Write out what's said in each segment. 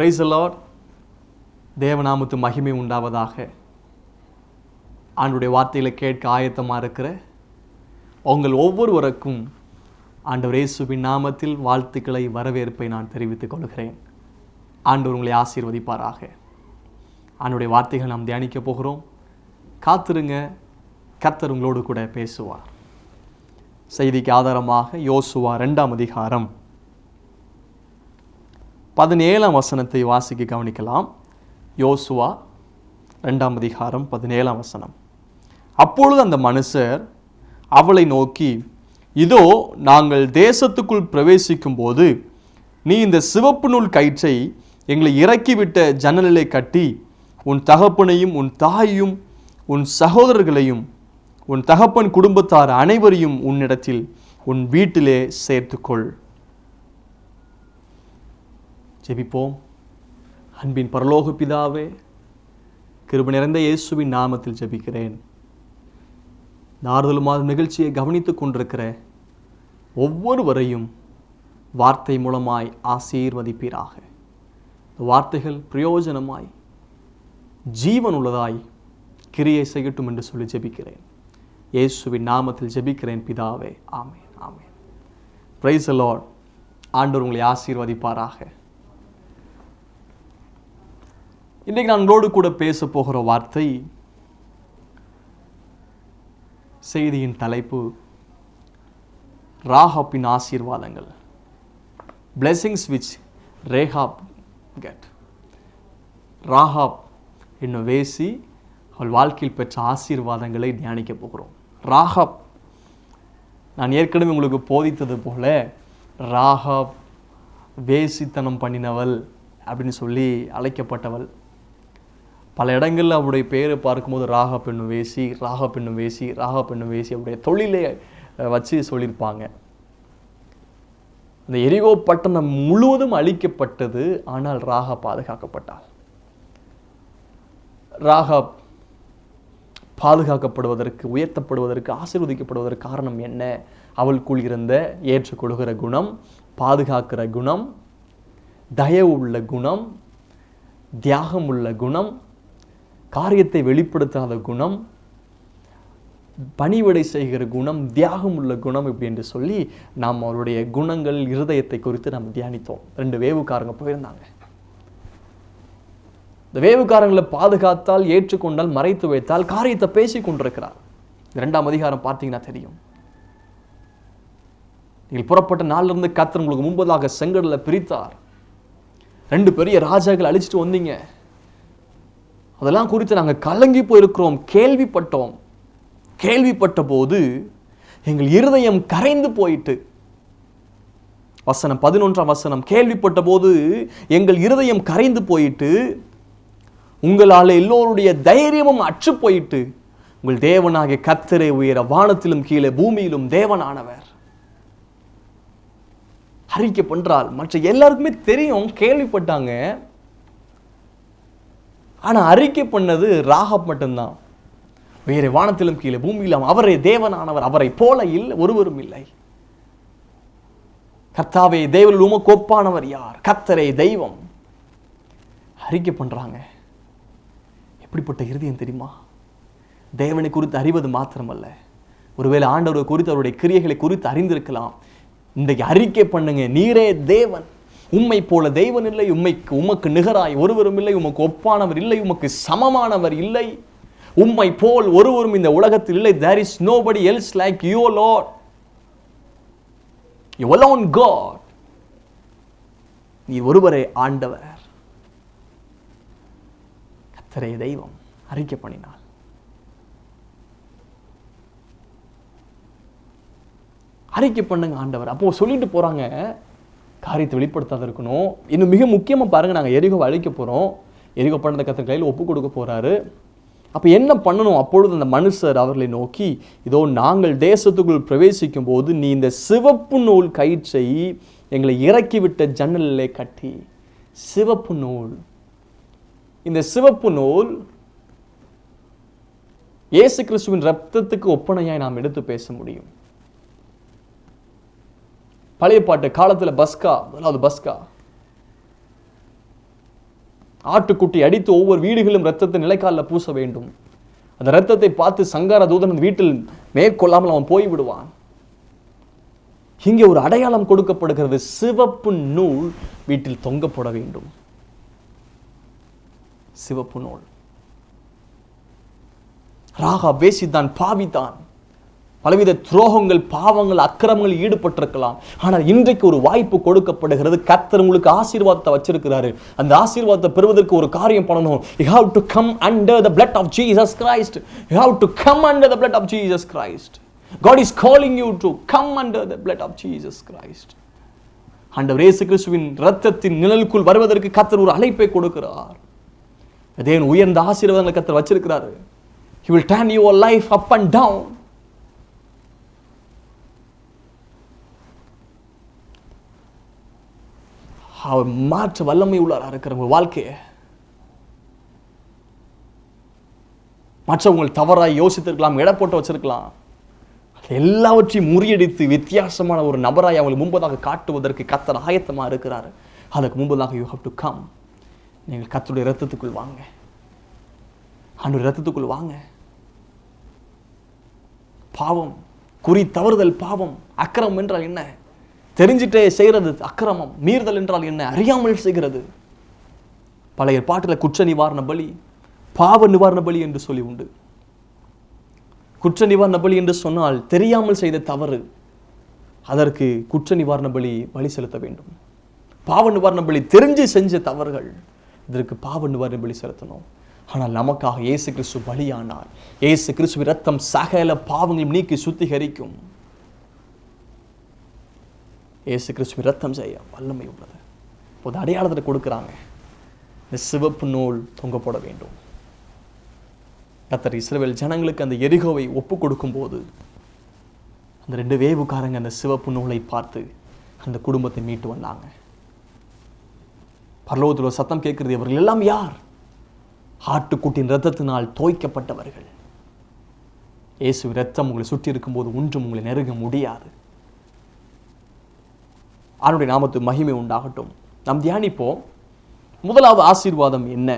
Praise the Lord. தேவநாமத்து மகிமை உண்டாவதாக. ஆண்டவருடைய வார்த்தைகளை கேட்க ஆயத்தமாக இருக்கிற உங்கள் ஒவ்வொருவருக்கும் ஆண்டவர் இயேசுவின் நாமத்தில் வாழ்த்துக்களை, வரவேற்பை நான் தெரிவித்துக் கொள்கிறேன். ஆண்டவர் உங்களை ஆசீர்வதிப்பாராக. ஆண்டவருடைய வார்த்தைகள் நாம் தியானிக்க போகிறோம். காத்திருங்க, கர்த்தர் உங்களோடு கூட பேசுவார். செய்திக்கு ஆதாரமாக யோசுவா 2ஆம் அதிகாரம் 17ஆம் வசனத்தை வாசிக்க கவனிக்கலாம். யோசுவா 2ஆம் அதிகாரம் 17ஆம் வசனம். அப்பொழுது அந்த மனுஷர் அவளை நோக்கி, இதோ நாங்கள் தேசத்துக்குள் பிரவேசிக்கும் போது நீ இந்த சிவப்பு நூல் கயிற்றை எங்களை இறக்கிவிட்ட ஜன்னலிலே கட்டி உன் தகப்பனையும் உன் தாயையும் உன் சகோதரர்களையும் உன் தகப்பன் குடும்பத்தார் அனைவரையும் உன்னிடத்தில் உன் வீட்டிலே சேர்த்துக்கொள். ஜெபிப்போம். அன்பின் பரலோக பிதாவே, கிருபை நிறைந்த இயேசுவின் நாமத்தில் ஜெபிக்கிறேன். நாறுதல் மாத நிகழ்ச்சியை கவனித்துக் கொண்டிருக்கிற ஒவ்வொருவரையும் வார்த்தை மூலமாய் ஆசீர்வதிப்பீராக. வார்த்தைகள் பிரயோஜனமாய் ஜீவன் உள்ளதாய் கிரியை செய்யட்டும் என்று சொல்லி ஜெபிக்கிறேன். இயேசுவின் நாமத்தில் ஜெபிக்கிறேன் பிதாவே, ஆமென், ஆமென். Praise the Lord. ஆண்டவர் உங்களை ஆசீர்வதிப்பாராக. இன்றைக்கு நான் உங்களோடு கூட பேச போகிற வார்த்தை, செய்தியின் தலைப்பு ராகாபின் ஆசீர்வாதங்கள். Blessings which Rahab get. Rahab என்னும் வேசி அவள் வாழ்க்கையில் பெற்ற ஆசீர்வாதங்களை தியானிக்க போகிறோம். ராகாப், நான் ஏற்கனவே உங்களுக்கு போதித்தது போல, ராகாப் வேசித்தனம் பண்ணினவள் அப்படின்னு சொல்லி அழைக்கப்பட்டவள். பல இடங்களில் அவருடைய பேரை பார்க்கும்போது ராகாப் என்னும் வேசி, ராகாப் என்னும் வேசி, ராகாப் என்னும் வேசி அவருடைய தொழிலை வச்சு சொல்லியிருப்பாங்க. அந்த எரிகோ பட்டணம் முழுவதும் அழிக்கப்பட்டது, ஆனால் ராகாப் பாதுகாக்கப்பட்டாள். ராகாப் பாதுகாக்கப்படுவதற்கு, உயர்த்தப்படுவதற்கு, ஆசீர்வதிக்கப்படுவதற்கு காரணம் என்ன? அவளுக்குள் இருந்த ஏற்றுக்கொள்கிற குணம், பாதுகாக்கிற குணம், தயவு உள்ள குணம், தியாகம் உள்ள குணம், காரியத்தை வெளிப்படுத்தாத குணம், பணிவிடை செய்கிற குணம், தியாகம் உள்ள குணம், இப்படி என்று சொல்லி நாம் அவருடைய குணங்கள், இருதயத்தை குறித்து நாம் தியானித்தோம். 2 வேவுக்காரங்க போயிருந்தாங்க. இந்த வேவுக்காரங்களை பாதுகாத்தால், ஏற்றுக்கொண்டால், மறைத்து வைத்தால் காரியத்தை பேசி கொண்டிருக்கிறார். 2ஆம் அதிகாரம் பார்த்தீங்கன்னா தெரியும். நீங்கள் புறப்பட்ட நாளிலிருந்து கர்த்தர் உங்களுக்கு முன்பதாக செங்கடலை பிரித்தார். 2 பெரிய ராஜாக்கள் அழிச்சிட்டு வந்தீங்க. அதெல்லாம் குறித்து நாங்கள் கலங்கி போயிருக்கிறோம், கேள்விப்பட்டோம். கேள்விப்பட்ட போது எங்கள் இருதயம் கரைந்து போயிட்டு. வசனம் 11ஆம் வசனம். கேள்விப்பட்ட போது எங்கள் இருதயம் கரைந்து போயிட்டு, உங்களால் எல்லோருடைய தைரியமும் அற்று போயிட்டு, உங்கள் தேவனாகிய கர்த்தரே உயர வானத்திலும் கீழே பூமியிலும் தேவனானவர். அறிக்கை பண்றால் மற்ற எல்லாருக்குமே தெரியும், கேள்விப்பட்டாங்க. ஆனா அறிக்கை பண்ணது ராகாப் மட்டும்தான். வேற வானத்திலும் கீழே பூமியிலும் அவரே தேவனானவர், அவரை போல இல்லை, ஒருவரும் இல்லை. கர்த்தாவே தேவனில் உமக்கு ஒப்பானவர் யார்? கர்த்தரே தெய்வம். அறிக்கை பண்றாங்க. எப்படிப்பட்ட இருதயம் தெரியுமா? தேவனை குறித்து அறிவது மாத்திரமல்ல, ஒருவேளை ஆண்டவரை குறித்து, அவருடைய கிரியைகளை குறித்து அறிந்திருக்கலாம். இன்றைக்கு அறிக்கை பண்ணுங்க, நீரே தேவன், உம்மை போல தெய்வன் இல்லை, உமக்கு நிகராய் ஒருவரும் இல்லை, உமக்கு ஒப்பானவர் இல்லை, உமக்கு சமமானவர் இல்லை, உம்மை போல் ஒருவரும் இந்த உலகத்தில் இல்லை. There is nobody else like you, Lord. You alone God. நீ ஒருவரே ஆண்டவர், கர்த்தரே தெய்வம். அறிக்கை பண்ணினார். அறிக்கை பண்ணுங்க ஆண்டவர். அப்போ சொல்லிட்டு போறாங்க, காரியத்தை வெளிப்படுத்தாத இருக்கணும். இன்னும் மிக முக்கியமா பாருங்க, நாங்கள் எரிகோவை அழிக்க போறோம். எரிகோ பட்டணத்தை கர்த்தர் கையில் ஒப்பு கொடுக்க போறாரு. அப்ப என்ன பண்ணணும்? அப்பொழுது அந்த மனுஷர் அவர்களை நோக்கி, இதோ நாங்கள் தேசத்துக்குள் பிரவேசிக்கும் போது நீ இந்த சிவப்பு நூல் கயிற்றை எங்களை இறக்கிவிட்ட ஜன்னலிலே கட்டி. சிவப்பு நூல். இந்த சிவப்பு நூல் இயேசு கிறிஸ்துவின் ரத்தத்துக்கு ஒப்பனையாய் நாம் எடுத்து பேச முடியும். பழைய பாட்டு காலத்தில் பஸ்கா, அதாவது பஸ்கா ஆட்டுக்குட்டி அடித்து ஒவ்வொரு வீடுகளும் இரத்தத்தை நிலைக்காலில் பூச வேண்டும். அந்த இரத்தத்தை பார்த்து சங்கார தூதன் வீட்டில் மேற்கொள்ளாமல் அவன் போய்விடுவான். இங்கே ஒரு அடையாளம் கொடுக்கப்படுகிறது. சிவப்பு நூல் வீட்டில் தொங்கப்பட வேண்டும். சிவப்பு நூல். ராகாப் வேசித்தான், பாவித்தான், பலவித துரோகங்கள், பாவங்கள், அக்கிரமங்கள் ஈடுபட்டிருக்கலாம். ஆனால் இன்றைக்கு ஒரு வாய்ப்பு கொடுக்கப்படுகிறது. கர்த்தர் உங்களுக்கு ஆசீர்வாதத்தை வச்சிருக்கிறாரு. அந்த ஆசீர்வாதத்தை பெறுவதற்கு ஒரு காரியம் பண்ணணும். You have to come under the blood of Jesus Christ. You have to come under the blood of Jesus Christ. God is calling you to come under the blood of Jesus Christ. ஆண்டவர் இயேசு கிறிஸ்துவின் இரத்தத்தின் நிழலுக்குள் வருவதற்கு கர்த்தர் ஒரு அழைப்பை கொடுக்கிறார். அதே உயர்ந்த ஆசீர்வாதங்களை கர்த்தர் வச்சிருக்கிறாரு. He will turn your life up and down. அவர் மாற்ற வல்லமை உள்ளாரா இருக்கிற உங்கள் வாழ்க்கையை. மற்றவங்க தவறாய் யோசித்திருக்கலாம், எடை போட்டு வச்சிருக்கலாம். எல்லாவற்றையும் முறியடித்து வித்தியாசமான ஒரு நபராய் அவங்களுக்கு முன்பதாக காட்டுவதற்கு கர்த்தர் ஆயத்தமா இருக்கிறார். அதுக்கு முன்பதாக யூ ஹேவ் டு கம். நீங்கள் கர்த்தருடைய இரத்தத்துக்குள் வாங்க. ஆண்டவருடைய இரத்தத்துக்குள் வாங்க. பாவம், குறி தவறுதல் பாவம். அக்கிரமம் என்றால் என்ன? தெரிஞ்சிட்டே செய்கிறது அக்கிரமம். மீறுதல் என்றால் என்ன? அறியாமல் செய்கிறது. பழைய பாட்டில் குற்ற நிவாரண பலி, பாவ நிவாரண பலி என்று சொல்லி உண்டு. குற்ற நிவாரண பலி என்று சொன்னால் தெரியாமல் செய்த தவறு, அதற்கு குற்ற நிவாரண பலி செலுத்த வேண்டும். பாவ நிவாரண பலி தெரிஞ்சு செஞ்ச தவறுகள், இதற்கு பாவ நிவாரண பலி செலுத்தணும். ஆனால் நமக்காக இயேசு கிறிஸ்து பலியானார். இயேசு கிறிஸ்துவின் இரத்தம் சகல பாவங்களையும் நீக்கி சுத்திகரிக்கும். இயேசு கிறிஸ்துவின் இரத்தம் செய்ய வல்லமை உள்ளது. இப்போது அடையாளத்தை கொடுக்குறாங்க. இந்த சிவப்பு நூல் தொங்கப்பட வேண்டும். கர்த்தர் இஸ்ரவேல் ஜனங்களுக்கு அந்த எரிகோவை ஒப்பு கொடுக்கும் போது அந்த 2 வேவுக்காரங்க அந்த சிவப்பு நூலை பார்த்து அந்த குடும்பத்தை மீட்டு வந்தாங்க. பரலோகத்தில் ஒரு சத்தம் கேட்கிறது, இவர்கள் எல்லாம் யார்? ஆட்டுக்குட்டியின் இரத்தத்தினால் தோய்க்கப்பட்டவர்கள். இயேசு இரத்தம் உங்களை சுற்றி இருக்கும்போது ஒன்றும் உங்களை நெருங்க முடியாது. அவருடைய நாமத்துக்கு மகிமை உண்டாகட்டும். நாம் தியானிப்போம். முதலாவது ஆசீர்வாதம் என்ன?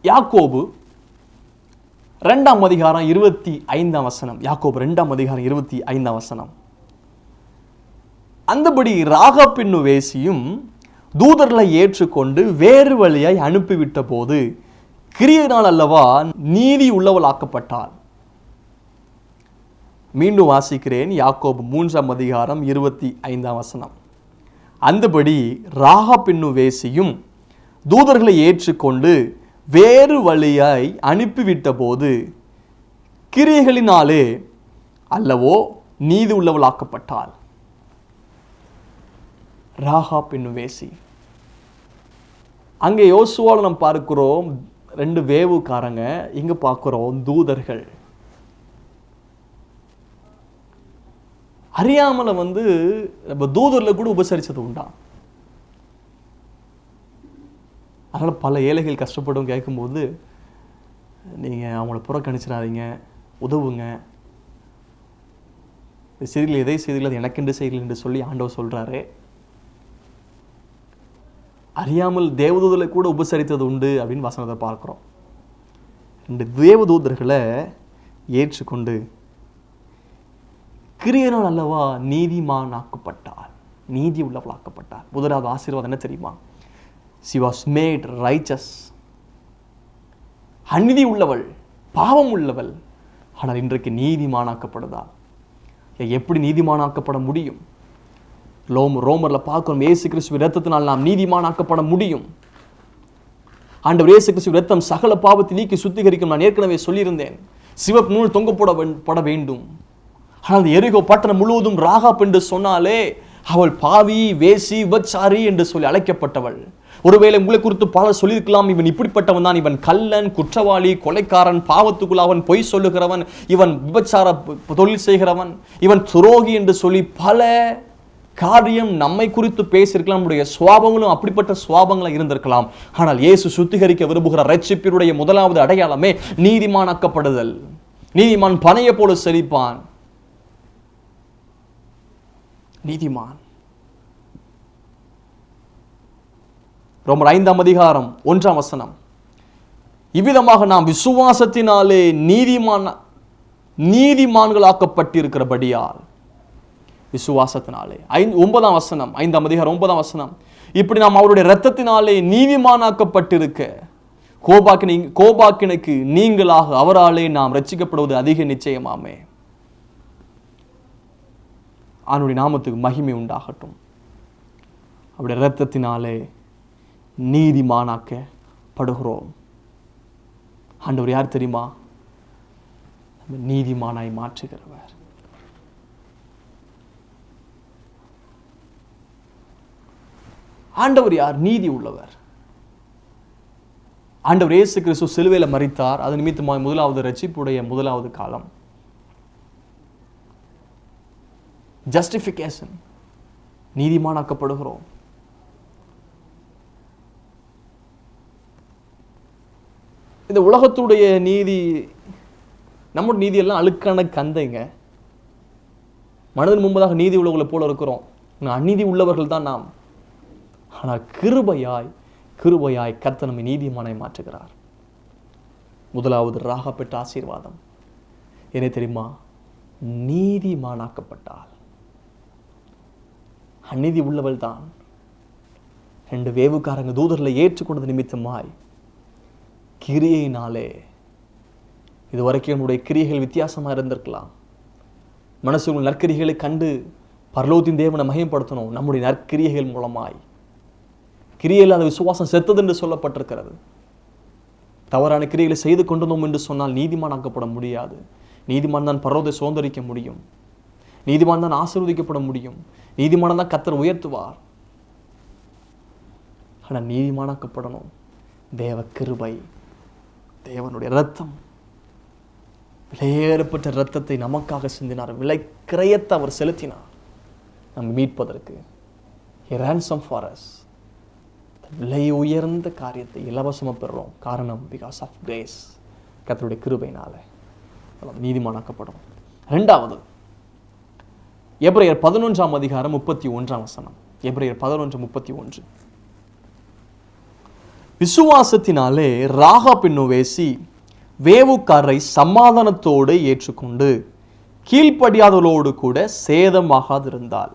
யாக்கோபு 2ஆம் அதிகாரம் 25ஆம் வசனம். யாக்கோபு 2ஆம் அதிகாரம் 25ஆம் வசனம். அந்தபடி ராகாப் என்னும் வேசியும் தூதர்களை ஏற்றுக்கொண்டு வேறு வழியாய் அனுப்பிவிட்ட போது கிரியையினால் அல்லவா நீதி உள்ளவளாக்கப்பட்டாள். மீண்டும் வாசிக்கிறேன். யாக்கோபு 3ஆம் அதிகாரம் 25ஆம் வசனம். அந்தபடி ராகாப் என்னும் வேசியும் தூதர்களை ஏற்றுக்கொண்டு வேறு வழியாய் அனுப்பிவிட்ட போது கிரியைகளினாலே அல்லவோ நீதி உள்ளவளாக்கப்பட்டாள். ராகாப் என்னும் வேசி. அங்கே யோசுவால நாம் பார்க்கிறோம் 2 வேவுக்காரங்க, இங்க பார்க்கிறோம் தூதர்கள். அறியாமல நம்ம தூதர்ல கூட உபசரிச்சது உண்டா? அதனால பல ஏழைகள் கஷ்டப்படும் கேட்கும்போது நீங்க அவங்கள புறக்கணிச்சிடாதீங்க, உதவுங்க. செய்திகள் எதை செய்திகள் அது எனக்கென்று செய்திகள் என்று சொல்லி ஆண்டவர் சொல்றாரு. அறியாமல் தேவதூதர்களை கூட உபசரித்தது உண்டு அப்படின்னு வசனத்தை பார்க்கிறோம். 2 தேவதூதர்களை ஏற்றுக்கொண்டு கிரியையினால் அல்லவா நீதிமானாக்கப்பட்டார், நீதி உள்ளவளாக்கப்பட்டார். முதலாவது ஆசீர்வாதம் என்ன தெரியுமா? She was made righteous. அநீதி உள்ளவள், பாவம் உள்ளவள், ஆனால் இன்றைக்கு நீதிமானாக்கப்படுதாள். எப்படி நீதிமானாக்கப்பட முடியும்? ரோமர்ல பார்க்கிறோம், இயேசு கிறிஸ்துவின் இரத்தத்தினால் நாம் நீதிமானாக்கப்பட முடியும். ஆண்டவர் இயேசு கிறிஸ்துவின் இரத்தம் சகல பாவத்தை நீக்கி சுத்திகரிக்கும். நான் ஏற்கனவே சொல்லியிருந்தேன், சிவப்பு நூல் தொங்கப்பட வேண்டும். ஆனால் எரிகோ பட்டணம் முழுவதும் ராகாப் என்று சொன்னாலே அவள் பாவி, வேசி, விபச்சாரி என்று சொல்லி அழைக்கப்பட்டவள். ஒருவேளை உங்களை குறித்து பலர் சொல்லியிருக்கலாம், இவன் இப்படிப்பட்டவன் தான், இவன் கள்ளன், குற்றவாளி, கொலைக்காரன், பாவத்துக்குள் அவன் பொய் சொல்லுகிறவன், இவன் விபச்சார தொழில் செய்கிறவன், இவன் துரோகி என்று சொல்லி பல காரியம் நம்மை குறித்து பேசியிருக்கலாம். நம்முடைய சுவாபங்களும் அப்படிப்பட்ட சுவாபங்களாக இருந்திருக்கலாம். ஆனால் இயேசு சுத்திகரிக்க விரும்புகிற ரட்சிப்பினுடைய முதலாவது அடையாளமே நீதிமானாக்கப்படுதல். நீதிமான் பனையை போல செழிப்பான். நீதிமான் ரோமர் 5:1 இவ்விதமாக நாம் விசுவாசத்தினாலே நீதிமான்களாக்கப்பட்டிருக்கிறபடியால், விசுவாசத்தினாலே 5:9 இப்படி நாம் அவருடைய இரத்தத்தினாலே நீதிமானாக்கப்பட்டிருக்க கோபாக்கினைக்கு நீங்களாக அவராலே நாம் ரட்சிக்கப்படுவது அதிக நிச்சயமாமே. அவருடைய நாமத்துக்கு மகிமை உண்டாகட்டும். அவருடைய இரத்தத்தினாலே நீதிமானாக்கப்படுகிறோம். ஆண்டவர் யார் தெரியுமா? நீதிமானாய் மாற்றுகிறவர். ஆண்டவர் யார்? நீதி உள்ளவர். ஆண்டவர் இயேசு கிறிஸ்து சிலுவையில் மரித்தார். அது நிமித்தமாக முதலாவது ரட்சிப்புடைய முதலாவது காலம் ஜஸ்டிஃபிகேஷன், நீதிமானாக்கப்படுகிறோம். இந்த உலகத்துடைய நீதி, நம்முடைய நீதி எல்லாம் அழுக்கான கந்தைங்க. மனதின் முன்பதாக நீதி உள்ளவர்களை போல இருக்கிறோம், அநீதி உள்ளவர்கள் தான் நாம். ஆனால் கிருபையாய் கர்த்தர் நம்மை நீதிமானாய் மாற்றுகிறார். முதலாவது ராகா பெற்ற ஆசீர்வாதம் என்ன தெரியுமா? நீதிமானாக்கப்பட்டால். அநீதி உள்ளவள் தான் 2 வேவுக்காரங்க தூதர்களை ஏற்றுக்கொண்டது நிமித்தமாய் கிரியையினாலே, இதுவரைக்கும் நம்முடைய கிரியைகள் வித்தியாசமாக இருந்திருக்கலாம். மனசுக்குள் நற்கிரிகளை கண்டு பரலோகத்தின் தேவனை மகிமைப்படுத்தணும். நம்முடைய நற்கிரியைகள் மூலமாய், கிரியையில் அந்த விசுவாசம் செத்தது என்று சொல்லப்பட்டிருக்கிறது. தவறான கிரியைகளை செய்து கொண்டோம் என்று சொன்னால் நீதிமானாக்கப்பட முடியாது. நீதிமான் தான் பரலோகத்தை சுதந்தரிக்க முடியும். நீதிமான் தான் ஆசீர்வதிக்கப்பட முடியும். நீதிமான் தான் கர்த்தர் உயர்த்துவார். ஆனால் நீதிமானாக்கப்படணும். தேவ கிருபை, தேவனுடைய இரத்தம், விலையேறப்பட்ட இரத்தத்தை நமக்காக சிந்தினார். விலை கிரயத்தை அவர் செலுத்தினார் நம்ம மீட்பதற்கு. He ransom for us. விலை உயர்ந்த காரியத்தை இலவசமாக பெறுறோம். காரணம் பிகாஸ் ஆஃப் கிரேஸ், கர்த்தருடைய கிருபையினால நீதிமானாக்கப்படும். 2வது எபிரேயர் 11:31. எபிரேயர் 11:31 விசுவாசத்தினாலே ராகாப் என்னும் வேசி வேவுக்காரரை சமாதானத்தோடு ஏற்றுக்கொண்டு கீழ்ப்படியாதவர்களோடு கூட சேதமாகாதிருந்தாள்.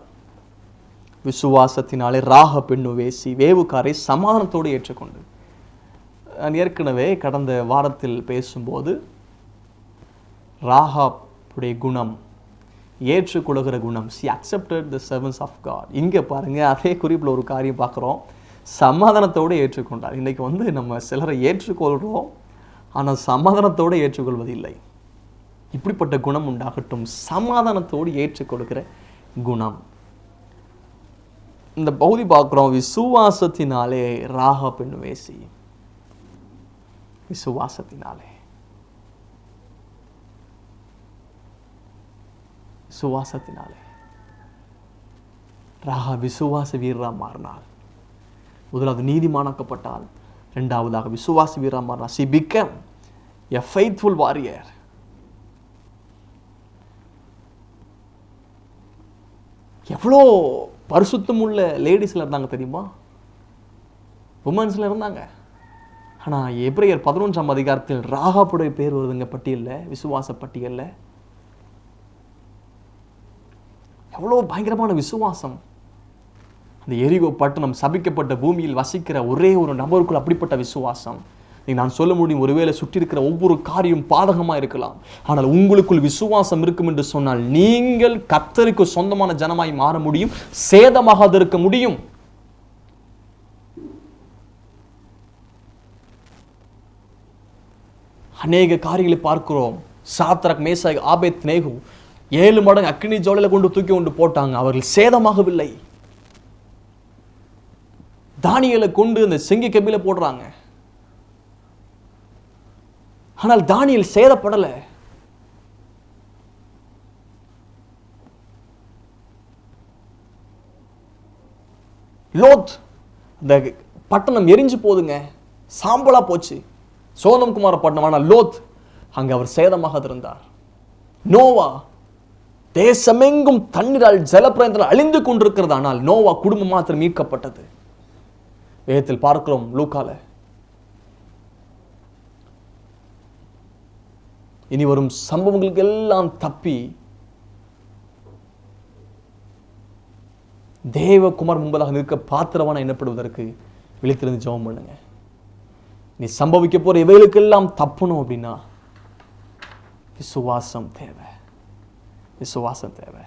விசுவாசத்தினாலே ராகாப் என்னும் வேசி வேவுக்காரை சமாதானத்தோடு ஏற்றுக்கொண்டு, நான் ஏற்கனவே கடந்த வாரத்தில் பேசும்போது ராகாப்புடைய குணம், ஏற்றுக்கொள்கிற குணம், she accepted the servants of God. இங்கே பாருங்க, அதே குறிப்பில் ஒரு காரியம் பார்க்குறோம், சமாதானத்தோடு ஏற்றுக்கொண்டார். இன்றைக்கி நம்ம சிலரை ஏற்றுக்கொள்கிறோம், ஆனால் சமாதானத்தோடு ஏற்றுக்கொள்வதில்லை. இப்படிப்பட்ட குணம் உண்டாகட்டும், சமாதானத்தோடு ஏற்றுக்கொள்கிற குணம். இந்த பகுதி பார்க்குறோம், விசுவாசத்தினாலே ராகாப் என்னும் வேசி, விசுவாசத்தினாலே ராகாப் விசுவாச வீரராக மாறினாள். முதலாவது நீதிமானாக்கப்பட்டால், 2வதாக விசுவாச வீரராக மாறினாள். she became a faithful warrior. எவ்வளோ பரிசுத்தம் உள்ள லேடிஸில் இருந்தாங்க தெரியுமா? உமன்ஸில் இருந்தாங்க. ஆனால் எபிரேயர் 11 ராகாப்புடைய பேர் வருதுங்க பட்டியலில், விசுவாச பட்டியலில். எவ்வளோ பயங்கரமான விசுவாசம்! அந்த எரிகோ பட்டணம் சபிக்கப்பட்ட பூமியில் வசிக்கிற ஒரே ஒரு நபருக்குள் அப்படிப்பட்ட விசுவாசம். நான் சொல்ல முடியும், ஒருவேளை சுற்றி இருக்கிற ஒவ்வொரு காரியம் பாதகமாக இருக்கலாம், ஆனால் உங்களுக்குள் விசுவாசம் இருக்கும் என்று சொன்னால் நீங்கள் கர்த்தருக்கு சொந்தமான ஜனமாய் மாற முடியும், சேதமாகாது இருக்க முடியும். அநேக காரியங்களை பார்க்கிறோம். சாத்ராக், மேசாக், ஆபேத்நேகோ 7 மடங்கு அக்கினி ஜுவாலையில கொண்டு தூக்கி கொண்டு போட்டாங்க, அவர்கள் சேதமாகவில்லை. தானியேலை கொண்டு அந்த செங்கி கபில போடுறாங்க, ஆனால் தானியேல் சேதப்படலை. லோத், இந்த பட்டணம் எரிஞ்சு போதுங்க, சாம்பலா போச்சு, சோதம் குமார பட்டணம். ஆனால் லோத், அங்க அவர் சேதமாக இருந்தார். நோவா, தேசமெங்கும் தண்ணீரால் ஜலப்பிரயத்தில் அழிந்து கொண்டிருக்கிறது, ஆனால் நோவா குடும்பம் மாத்திரம் மீட்கப்பட்டது. வேதத்தில் பார்க்கிறோம் லூக்கால. இனி வரும் சம்பவங்களுக்கு எல்லாம் தப்பி தேவகுமார் முன்பதாக நிற்க பாத்திரவான எண்ணப்படுவதற்கு விழித்திருந்து ஜெபம் பண்ணுங்க. நீ சம்பவிக்க போற இவைகளுக்கெல்லாம் தப்பணும் அப்படின்னா விசுவாசம் தேவை. விசுவாசம் தேவை.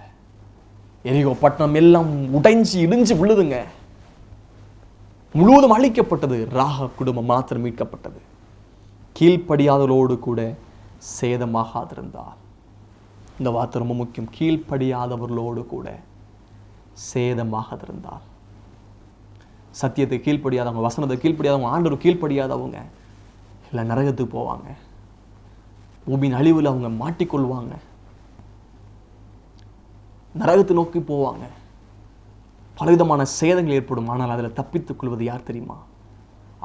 எரிகோ பட்டணம் எல்லாம் உடைஞ்சு இடிஞ்சு விழுதுங்க. முழுவதும் அழிக்கப்பட்டது. ராக குடும்பம் மாத்திரம் மீட்கப்பட்டது. கீழ்ப்படியாதவர்களோடு கூட சேதமாகாதிருந்தால். இந்த வார்த்தை ரொம்ப முக்கியம். கீழ்ப்படியாதவர்களோடு கூட சேதமாகாதிருந்தால். சத்தியத்தை கீழ்ப்படியாதவங்க, வசனத்தை கீழ்ப்படியாதவங்க, ஆண்டவர் கீழ்ப்படியாதவங்க இல்லை நரகத்துக்கு போவாங்க. பூமியின் அழிவில் அவங்க மாட்டிக்கொள்வாங்க. நரகத்தை நோக்கி போவாங்க. பலவிதமான சேதங்கள் ஏற்படும். ஆனால் அதில் தப்பித்துக் கொள்வது யார் தெரியுமா?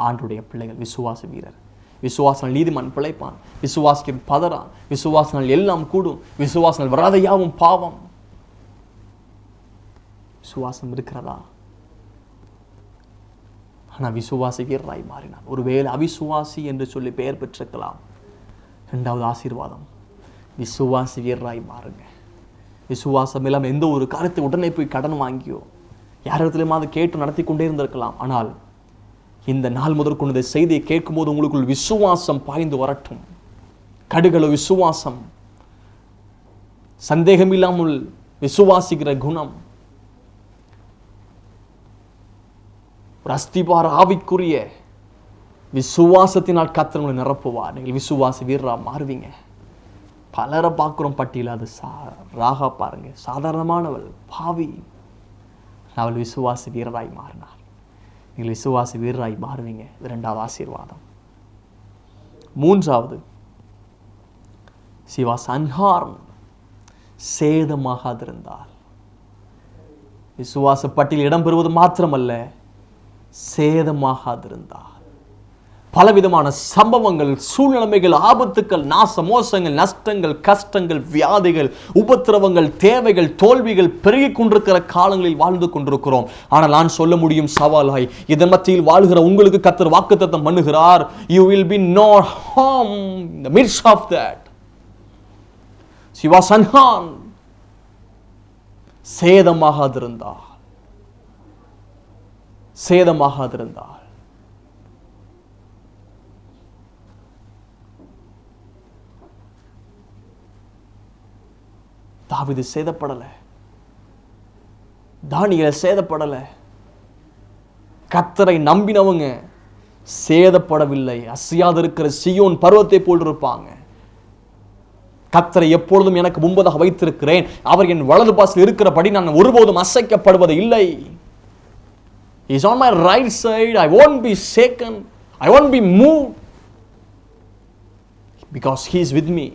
ஆண்டவருடைய பிள்ளைகள், விசுவாச வீரர். விசுவாசனால் நீதிமான் பிழைப்பான். விசுவாசிக்க பதறான். விசுவாசனால் எல்லாம் கூடும். விசுவாசனால் வராத யாவும் பாவம். விசுவாசம் இருக்கிறதா? ஆனால் விசுவாசி வீரராய் மாறினார். ஒருவேளை அவிசுவாசி என்று சொல்லி பெயர் பெற்றிருக்கலாம். இரண்டாவது ஆசீர்வாதம், விசுவாசி வீரராய் மாறுங்க. விசுவாசம் இல்லாமல் எந்த ஒரு காரியத்தை உடனே போய் கடன் வாங்கியோ யாரிடத்திலுமா அதை கேட்டு நடத்தி கொண்டே இருந்திருக்கலாம். ஆனால் இந்த நாள் முதற்கொண்டு இந்த செய்தியை கேட்கும்போது உங்களுக்குள் விசுவாசம் பாய்ந்து வரட்டும். கடுகள விசுவாசம், சந்தேகம் இல்லாமல் விசுவாசிக்கிற குணம், ஒரு அஸ்திபார ஆவிக்குரிய விசுவாசத்தினால் கர்த்தர் உங்களை நிரப்புவார். நீங்கள் விசுவாசி வீரரா மாறுவீங்க. பலரை பார்க்குறோம் பட்டியல். அது ராகா பாருங்க, சாதாரணமானவள், பாவி. அவள் விசுவாசி வீரராய் மாறினார். நீங்கள் விசுவாசி வீரராய் மாறுவீங்க. இது இரண்டாவது ஆசீர்வாதம். மூன்றாவது, she was unharmed, சேதமாகாதிருந்தால். விசுவாச பட்டியல் இடம்பெறுவது மாத்திரமல்ல, சேதமாகாதிருந்தால். பலவிதமான சம்பவங்கள், சூழ்நிலைமைகள், ஆபத்துக்கள், நாச மோசங்கள், நஷ்டங்கள், கஷ்டங்கள், வியாதிகள், உபத்திரவங்கள், தேவைகள், தோல்விகள் பெருகிக் கொண்டிருக்கிற காலங்களில் வாழ்ந்து கொண்டிருக்கிறோம். ஆனால் நான் சொல்ல முடியும் சவாலாய், இதன் மத்தியில் வாழ்கிற உங்களுக்கு கர்த்தர் வாக்குத்தத்தம் பண்ணுகிறார். You will be not harmed in the midst of that. She was unharmed. சேதமாகாதிருந்தால். சேதமாகாதிருந்தால். தாவீது சேதப்படல. தானியேல் சேதப்படல. கர்த்தரை நம்பினவங்க சேதப்படவில்லை. அசையாதிருக்கிற சீயோன் பர்வத்தை போல் இருப்பாங்க. கர்த்தரை எப்பொழுதும் எனக்கு முன்பதாக வைத்திருக்கிறேன். அவர் என் வலது பாசில் இருக்கிறபடி நான் ஒருபோதும் அசைக்கப்படுவது இல்லை. He is on my right side. I won't be shaken. I won't be moved. Because he is with me.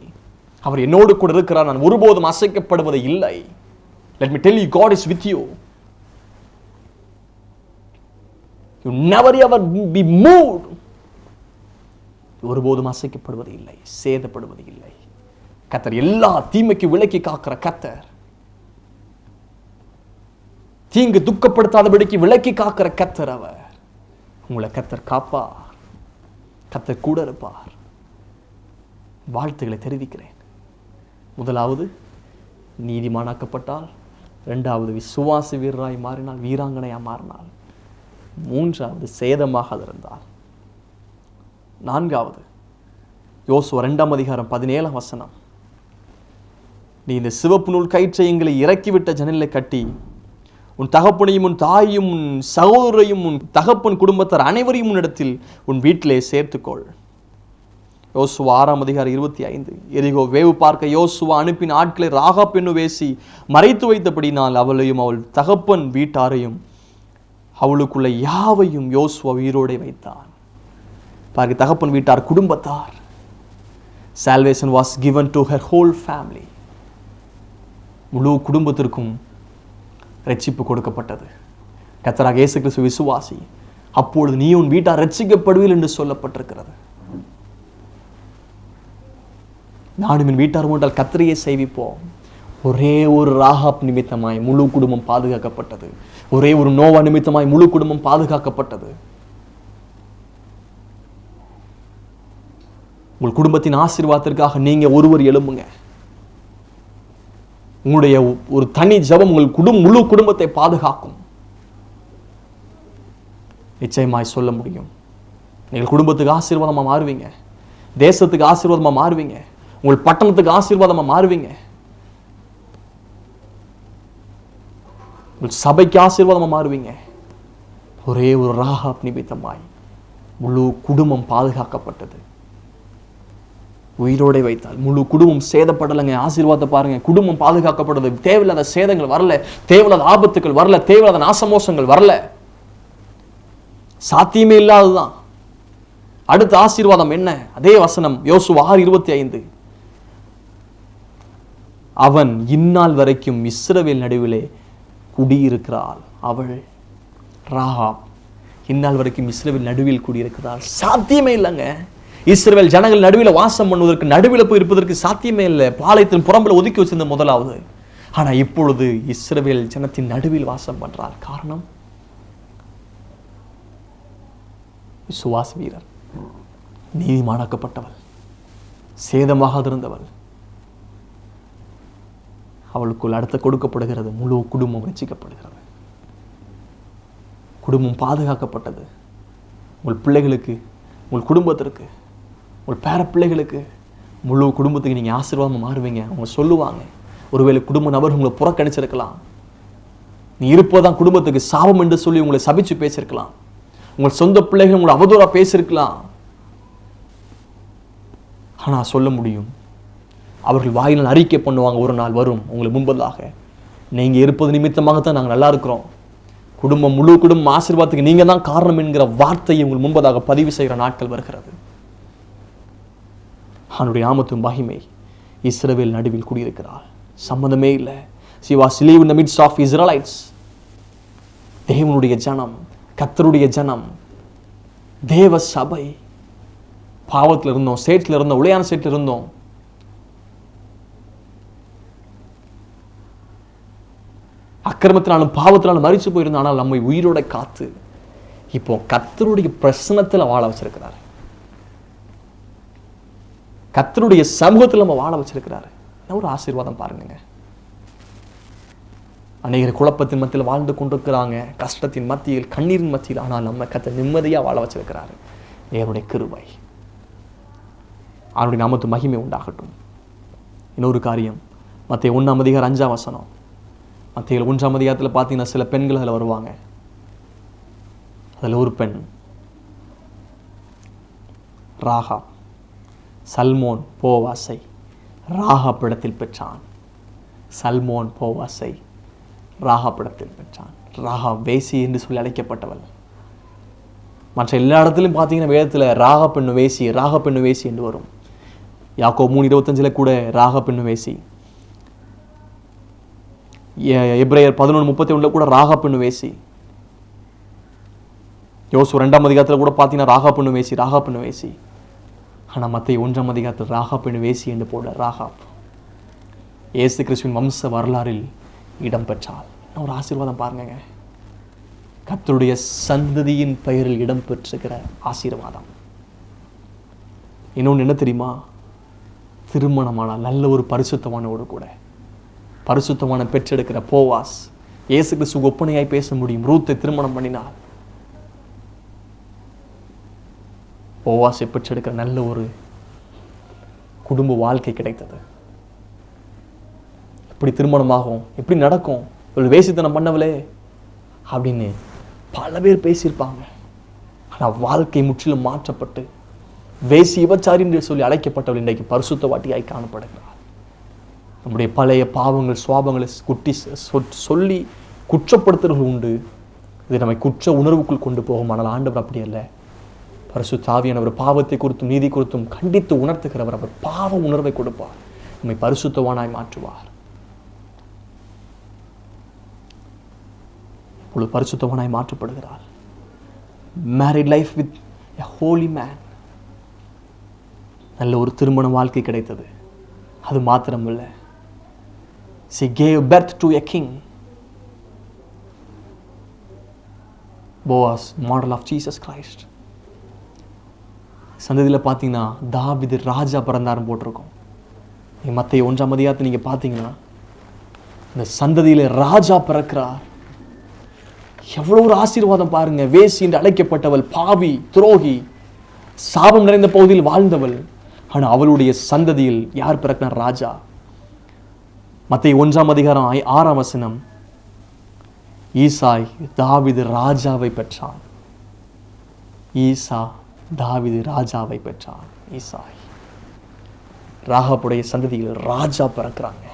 அவர் என்னோடு கூட இருக்கிறார். நான் ஒருபோதும் அசைக்கப்படுவது இல்லை. Let me tell you, God is with you. You never ever be moved. ஒருபோதும் அசைக்கப்படுவது இல்லை, சேதப்படுவது இல்லை. கர்த்தர் எல்லா தீமைக்கு விலக்கி காக்கிற கர்த்தர். தீங்கு துக்கப்படுத்தாதபடிக்கு விலக்கி காக்கிற கர்த்தர் அவர். உங்களை கர்த்தர் காப்பார். கர்த்தர் கூட இருப்பார். வாழ்த்துக்களை தெரிவிக்கிறேன். முதலாவது நீதிமானாக்கப்பட்டால், இரண்டாவது விசுவாசி வீரராய் மாறினால், வீராங்கனையா மாறினால், மூன்றாவது சேதமாக இருந்தால், நான்காவது யோசுவா 2:17 நீ இந்த சிவப்பு நூல் கயிற்றை எங்களை இறக்கிவிட்ட ஜன்னலை கட்டி உன் தகப்பனையும் உன் தாயையும் உன் சகோதரையும் உன் தகப்பன் குடும்பத்தார் அனைவரையும் உன்னிடத்தில் உன் வீட்டிலே சேர்த்துக்கொள். யோசுவா 6:25 எரிகோ வேவு பார்க்க யோசுவா அனுப்பின ஆட்களை ராகாப் என்னும் வேசி மறைத்து வைத்தபடினால் அவளையும் அவள் தகப்பன் வீட்டாரையும் அவளுக்குள்ள யாவையும் யோசுவா உயிரோடே வைத்தான். பாருங்க, தகப்பன் வீட்டார் குடும்பத்தார். Salvation was given to her whole family. முழு குடும்பத்திற்கும் ரட்சிப்பு கொடுக்கப்பட்டது. கர்த்தராகிய இயேசு கிறிஸ்து விசுவாசி, அப்பொழுது நீ உன் வீட்டார் ரட்சிக்கப்படுவீர்கள் என்று சொல்லப்பட்டிருக்கிறது. நானும் என் வீட்டார் ஒன்றால் கர்த்தரையே சேவிப்போம். ஒரே ஒரு ராகாப் நிமித்தமாய் முழு குடும்பம் பாதுகாக்கப்பட்டது. ஒரே ஒரு நோவா நிமித்தமாய் முழு குடும்பம் பாதுகாக்கப்பட்டது. உங்கள் குடும்பத்தின் ஆசீர்வாதத்திற்காக நீங்க ஒருவர் எழும்புங்க. உங்களுடைய ஒரு தனி ஜெபம் உங்கள் முழு குடும்பத்தை பாதுகாக்கும். நிச்சயமாய் சொல்ல முடியும், நீங்கள் குடும்பத்துக்கு ஆசீர்வாதமா மாறுவீங்க, தேசத்துக்கு ஆசீர்வாதமா மாறுவீங்க, உங்கள் பட்டணத்துக்கு ஆசீர்வாதமா மாறுவீங்க, உங்கள் சபைக்கு ஆசீர்வாதமா மாறுவீங்க. ஒரே ஒரு ராகாப் நிமித்தமாய் முழு குடும்பம் பாதுகாக்கப்பட்டது. உயிரோடே வைத்தால் முழு குடும்பம் சேதப்படலைங்க. ஆசீர்வாதத்தை பாருங்க, குடும்பம் பாதுகாக்கப்பட்டது. தேவையில்லாத சேதங்கள் வரல, தேவையில்லாத ஆபத்துக்கள் வரல, தேவையில்லாத நாசமோசங்கள் வரல. சாத்தியமே இல்லாததுதான். அடுத்த ஆசீர்வாதம் என்ன? அதே வசனம் யோசுவா 6:25. அவன் இந்நாள் வரைக்கும் இஸ்ரவேல் நடுவிலே குடியிருக்கிறாள். அவள் ராகாப் இந்நாள் வரைக்கும் இஸ்ரவேல் நடுவில் குடியிருக்கிறாள். சாத்தியமே இல்லைங்க. இஸ்ரவேல் ஜனங்கள் நடுவில் வாசம் பண்ணுவதற்கு, நடுவில் போய் இருப்பதற்கு சாத்தியமே இல்லை. பாளையத்தின் புறம்பில் ஒதுக்கி வச்சிருந்த முதலாவது. ஆனா இப்பொழுது இஸ்ரவேல் ஜனத்தின் நடுவில் வாசம் பண்றார். காரணம், விசுவாச வீரர், நீதிமானாக்கப்பட்டவள், சேதமாக இருந்தவள். அவளுக்குள் அடுத்த கொடுக்கப்படுகிறது, முழு குடும்பம் ரட்சிக்கப்படுகிறது, குடும்பம் பாதுகாக்கப்பட்டது. உங்கள் பிள்ளைகளுக்கு, உங்கள் குடும்பத்திற்கு, உங்கள் பேர பிள்ளைகளுக்கு, முழு குடும்பத்துக்கு நீங்கள் ஆசீர்வாதமாக மாறுவீங்க. அவங்க சொல்லுவாங்க, ஒருவேளை குடும்ப நபர் உங்களை புறக்கணிச்சிருக்கலாம், நீ இருப்பதான் குடும்பத்துக்கு சாபம் என்று சொல்லி உங்களை சபிச்சு பேசியிருக்கலாம், உங்கள் சொந்த பிள்ளைகள் உங்களை அவதூறாக பேசியிருக்கலாம். ஆனால் சொல்ல முடியும், அவர்கள் வாயினால் அறிக்கை பண்ணுவாங்க, ஒரு நாள் வரும் உங்களுக்கு முன்பதாக, நீங்கள் இருப்பது நிமித்தமாகத்தான் நாங்கள் நல்லா இருக்கிறோம், குடும்பம் முழு குடும்பம் ஆசீர்வாதத்துக்கு நீங்கள் தான் காரணம் என்கிற வார்த்தையை உங்கள் முன்பதாக பதிவு செய்கிற நாட்கள் வருகிறது. அவனுடைய நாமத்தின் மகிமை இஸ்ரவேல் நடுவில் குடியிருக்கிறாள். சம்பந்தமே இல்லை. She was live in the midst of Israelites. தேவனுடைய ஜனம், கர்த்தருடைய ஜனம், தேவ சபை. பாவத்தில் இருந்தோம், சேற்றில் இருந்தோம், உளையான சேற்றில் இருந்தோம். அக்கிரமத்தினாலும் பாவத்தினாலும் மரிச்சு போயிருந்தோம். ஆனால் நம்மை உயிரோட காத்து இப்போ கர்த்தருடைய பிரசன்னத்தில் வாழ வச்சிருக்கிறார். கர்த்தருடைய சமூகத்தில் நம்ம வாழ வச்சிருக்கிறாரு. ஒரு ஆசீர்வாதம் பாருங்க. அநேகர் குழப்பத்தின் மத்தியில் வாழ்ந்து கொண்டிருக்கிறாங்க, கஷ்டத்தின் மத்தியில், கண்ணீரின் மத்தியில். ஆனால் நம்ம கர்த்தர் நிம்மதியா வாழ வச்சிருக்கிறாரு. தேவனுடைய கிருபை, அவருடைய நாமத்து மகிமை உண்டாகட்டும். இன்னொரு காரியம், மத்தேயு 1:5. மத்தேயு 1 பார்த்தீங்கன்னா சில பெண்கள் அதில் வருவாங்க. அதில் ஒரு பெண் ராகாப், சல்மோன் போவாசை ராகாப்பிடத்தில் பெற்றான். சல்மோன் போவாசை ராகாப்பிடத்தில் பெற்றான். ராகாப் வேசி என்று சொல்லி அழைக்கப்பட்டவள். மற்ற எல்லா இடத்துலையும் பார்த்தீங்கன்னா வேதத்தில் ராகாப்பெண்ணு வேசி, ராகாப்பெண்ணு வேசி என்று வரும். யாக்கோபு 3:25 கூட ராகாப்பெண்ணு வேசி. எபிரேயர் 11:31 கூட ராகாப்பெண்ணு வேசி. யோசுவா 2 கூட பார்த்தீங்கன்னா ராகாப்பெண்ணு வேசி, ராகாப்பெண்ணு வேசி. ஆனால் மத்தேயு 1 ராகாப்பெண்ணு வேசி என்று போல ராகாப் இயேசு கிறிஸ்துவின் வம்ச வரலாறில் இடம் பெற்றாள். ஒரு ஆசீர்வாதம் பாருங்க, கர்த்தருடைய சந்ததியின் பெயரில் இடம் பெற்றுகிற ஆசீர்வாதம். இன்னொன்று என்ன தெரியுமா? திருமணமான நல்ல ஒரு பரிசுத்தவானோடு கூட, பரிசுத்தமான பெற்றெடுக்கிற போவாஸ் இயேசு கிறிஸ்து ஒப்பனையாய் பேச முடியும். ரூத்தை திருமணம் பண்ணினார். போவாஸை பெற்றெடுக்கிற நல்ல ஒரு குடும்ப வாழ்க்கை கிடைத்தது. எப்படி திருமணமாகும், எப்படி நடக்கும், ஒரு வேசித்தனம் பண்ணவளே அப்படின்னு பல பேர் பேசியிருப்பாங்க. ஆனால் வாழ்க்கை முற்றிலும் மாற்றப்பட்டு வேசி விபச்சாரி என்று சொல்லி அழைக்கப்பட்டவள் இன்றைக்கு பரிசுத்தவாட்டியாய் காணப்படுகிறார். நம்முடைய பழைய பாவங்கள், சுவாபங்களை குட்டி சொல்லி குற்றப்படுத்துறவர்கள் உண்டு. இது நம்மை குற்ற உணர்வுக்குள் கொண்டு போகும். ஆனால் ஆண்டவர் அப்படி அல்ல. பரிசுத்த ஆவியானவர் பாவத்தை குறித்தும் நீதி குறித்தும் கண்டித்து உணர்த்துகிறவர். அவர் பாவ உணர்வை கொடுப்பார், நம்மை பரிசுத்தவானாய் மாற்றுவார். இப்பொழுது பரிசுத்தவானாய் மாற்றப்படுகிறார். Married life with a holy man. நல்ல ஒரு திருமண வாழ்க்கை கிடைத்தது. அது மாத்திரமல்ல, she gave birth to a king. Boaz, model of Jesus Christ. சந்ததியில் பார்த்தீங்கன்னா தாவீது ராஜா பிறந்தாருன்னு போட்டிருக்கோம். நீங்கள் மத்தேயு 1ஆம் அதிகாரத்தை நீங்கள் பார்த்தீங்கன்னா இந்த சந்ததியில் ராஜா பிறக்கிறார். எவ்வளோ ஒரு ஆசீர்வாதம் பாருங்க. வேசி என்று அழைக்கப்பட்டவள், பாவி, துரோகி, சாபம் நிறைந்த பகுதியில் வாழ்ந்தவள். ஆனால் அவளுடைய சந்ததியில் யார் பிறக்கிறார்? ராஜா. மத்தேயு 1ஆம் அதிகாரம் 6ஆம் வசனம், ஈசாய் தாவீது ராஜாவை பெற்றான். ஈசா தாவீது ராஜாவை பெற்றான். ஈசாய் ராகாபுடைய சந்ததியில் ராஜா பிறக்கிறாங்க.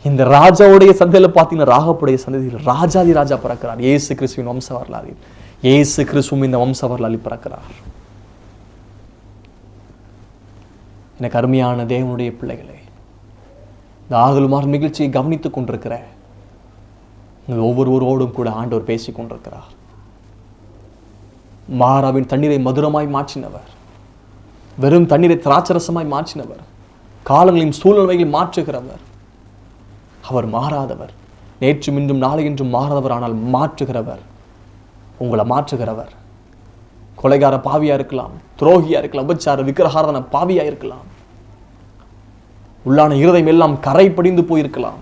இந்த ராஜாவுடைய சந்ததியில் பார்த்தீங்கன்னா ராகாபுடைய சந்ததியில் ராஜாதி ராஜா பிறக்கிறார். இயேசு கிறிஸ்துவின் வம்ச வரலாறில் இயேசு கிறிஸ்துவும் இந்த வம்ச வரலாறில் பிறக்கிறார். எனக்கு அருமையான தேவனுடைய பிள்ளைகளே, இந்த ஆகலுமார் நிகழ்ச்சியை கவனித்துக் கொண்டிருக்கிற ஒவ்வொருவரோடும் கூட ஆண்டவர் பேசிக் கொண்டிருக்கிறார். மாறாவின் தண்ணீரை மதுரமாய் மாற்றினவர், வெறும் தண்ணீரை திராட்சரசமாய் மாற்றினவர், காலங்களையும் சூழ்நிலைகளையும் மாற்றுகிறவர். அவர் மாறாதவர், நேற்றும் இன்றும் நாளை என்றும் மாறாதவர். ஆனால் மாற்றுகிறவர், உங்களை மாற்றுகிறவர். கொலைகார பாவியா இருக்கலாம், துரோகியா இருக்கலாம், உபச்சார விக்கிரகாராதன பாவியா இருக்கலாம், உள்ளான இருதயம் எல்லாம் கரை படிந்து போயிருக்கலாம்.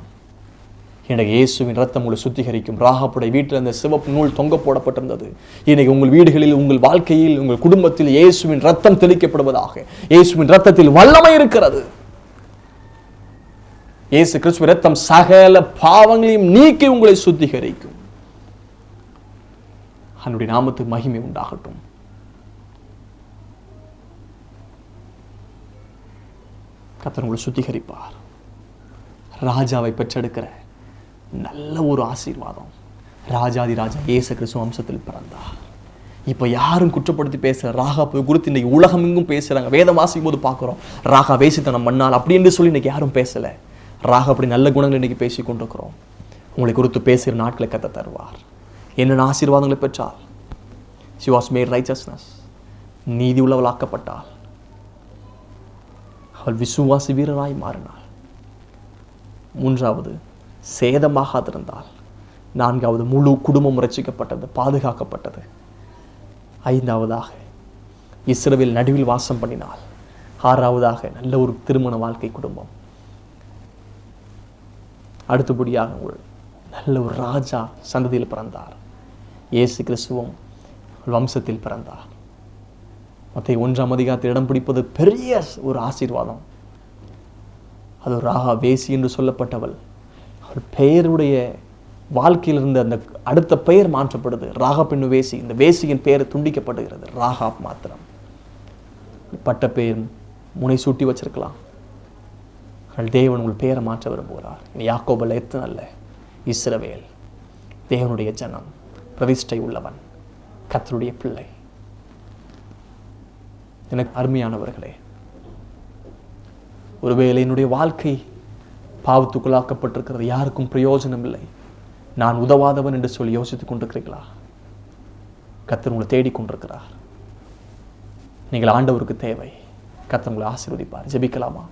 எனக்கு இயேசுவின் ரத்தம் உங்களை சுத்திகரிக்கும். ராகாபுடைய வீட்டில் அந்த சிவப்பு நூல் தொங்க போடப்பட்டிருந்தது. இன்னைக்கு உங்கள் வீடுகளில், உங்கள் வாழ்க்கையில், உங்கள் குடும்பத்தில் இயேசுவின் ரத்தம் தெளிக்கப்படுவதாக. இயேசுவின் ரத்தத்தில் வல்லமை இருக்கிறது. இயேசு கிறிஸ்துவின் ரத்தம் சகல பாவங்களையும் நீக்கி உங்களை சுத்திகரிக்கும். அவருடைய நாமத்துக்கு மகிமை உண்டாகட்டும். கர்த்தர் உங்களை சுத்திகரிப்பார். ராஜாவை பெற்றெடுக்கிற நல்ல ஒரு ஆசீர்வாதம். ராஜாதி ராஜா இயேசு கிறிஸ்து வம்சத்தில் பிறந்தார். இப்போ யாரும் குற்றப்படுத்தி பேசுகிற ராகாபு குறித்து இன்னைக்கு உலகம் எங்கும் பேசுகிறாங்க. வேதம் வாசிக்கும் போது பார்க்குறோம், ராகா வேசித்தனம் மண்ணால் அப்படி என்று சொல்லி இன்னைக்கு யாரும் பேசலை. ராகா அப்படி நல்ல குணங்கள் இன்னைக்கு பேசி கொண்டிருக்கிறோம். உங்களை குறித்து பேசுகிற நாட்களை கத்த தருவார். என்னென்ன ஆசீர்வாதங்களை பெற்றால்? she was made righteousness, நீதி உள்ளவளாக்கப்பட்டாள். அவள் விசுவாசி வீரராய் மாறினாள். 3வது சேதமாகாதிருந்தாள். 4வது முழு குடும்பம் ரட்சிக்கப்பட்டது, பாதுகாக்கப்பட்டது. 5வதாக இஸ்ரவேல் நடுவில் வாசம் பண்ணினாள். 6வதாக நல்ல ஒரு திருமண வாழ்க்கை குடும்பம். அடுத்தபடியாக நல்ல ஒரு ராஜா சந்ததியில் பிறந்தார். இயேசு கிறிஸ்துவும் வம்சத்தில் பிறந்தார். மத்தேயு 1ஆம் அதிகாரத்தில் இடம் பிடிப்பது பெரிய ஒரு ஆசீர்வாதம். அது ராகா வேசி என்று சொல்லப்பட்டவள். அவள் பெயருடைய வாழ்க்கையில் இருந்த அந்த அடுத்த பெயர் மாற்றப்படுது. ராகா பெண்ணு வேசி. இந்த வேசியின் பெயர் துண்டிக்கப்படுகிறது. ராகா மாத்திரம் பட்ட பெயர் முனை சூட்டி வச்சிருக்கலாம். தேவன் உங்கள் பெயரை மாற்ற விரும்புகிறார். யாக்கோபு எத்தனை அல்ல, இஸ்ரவேல் தேவனுடைய ஜனம், பிரதிஷ்டை உள்ளவன், கர்த்தருடைய பிள்ளை. எனக்கு அருமையானவர்களே, ஒருவேளை என்னுடைய வாழ்க்கை பாவத்துக்குள்ளாக்கப்பட்டிருக்கிறது, யாருக்கும் பிரயோஜனம் இல்லை, நான் உதவாதவன் என்று சொல்லி யோசித்துக் கொண்டிருக்கிறீர்களா? கர்த்தர் உங்களை தேடிக்கொண்டிருக்கிறார். நீங்கள் ஆண்டவருக்கு தேவை. கர்த்தர் உங்களை ஆசீர்வதிப்பார். ஜெபிக்கலாமா?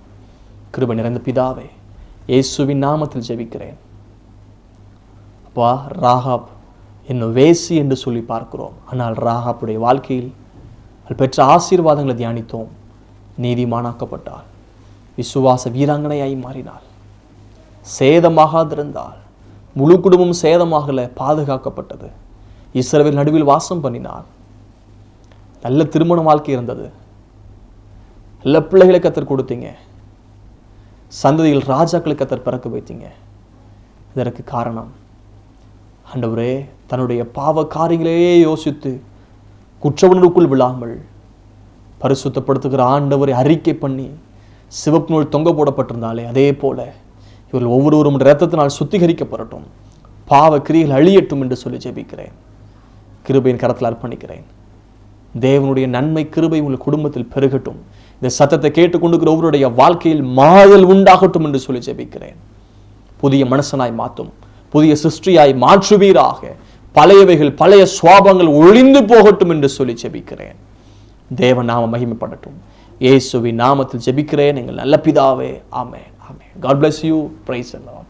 கிருபை நிறைந்த பிதாவே, இயேசுவின் நாமத்தில் ஜெபிக்கிறேன். அப்பா, ராகாப் என்னும் வேசி என்று சொல்லி பார்க்கிறோம். ஆனால் ராகாப்புடைய வாழ்க்கையில் அவள் பெற்ற ஆசீர்வாதங்களை தியானித்தோம். நீதிமானாக்கப்பட்டாள், விசுவாச வீராங்கனையாய் மாறினாள், சேதமாகாதிருந்தாள், முழு குடும்பம் சேதமாகல, பாதுகாக்கப்பட்டது, இஸ்ரவேல் நடுவில் வாசம் பண்ணினாள், நல்ல திருமண வாழ்க்கை இருந்தது, நல்ல பிள்ளைகளை கத்தர் கொடுத்தீங்க, சந்ததியில் ராஜாக்களை கத்தர் பிறக்க வைத்தீங்க. இதற்கு காரணம் ஆண்டவரே, தன்னுடைய பாவ காரியங்களையே யோசித்து குற்றவனுக்குள் விழாமல் பரிசுத்தப்படுத்துகிற ஆண்டவரை அறிக்கை பண்ணி சிவப்பு நூல் தொங்க போடப்பட்டிருந்தாலே, அதே போல இவர்கள் ஒவ்வொருவரும் இரத்தத்தினால் சுத்திகரிக்கப்படட்டும், பாவ கிரியைகள் அழியட்டும் என்று சொல்லி ஜெபிக்கிறேன். கிருபையின் கரத்தில் அர்ப்பணிக்கிறேன். தேவனுடைய நன்மை கிருபை உங்கள் குடும்பத்தில் பெருகட்டும். இந்த சத்தத்தை கேட்டுக்கொண்டிருக்கிற ஒவ்வொருடைய வாழ்க்கையில் மாறுதல் உண்டாகட்டும் என்று சொல்லி ஜெபிக்கிறேன். புதிய மனுஷனாய் மாற்றும், புதிய சிருஷ்டியாய் மாற்றுவீராக. பழையவைகள், பழைய சுவாபங்கள் ஒழிந்து போகட்டும் என்று சொல்லி ஜெபிக்கிறேன். தேவ நாம மகிமைப்படட்டும். இயேசுவின் நாமத்தில் ஜெபிக்கிறேன் எங்கள் நல்ல பிதாவே. ஆமென். ஆமென். God bless you. Praise the Lord.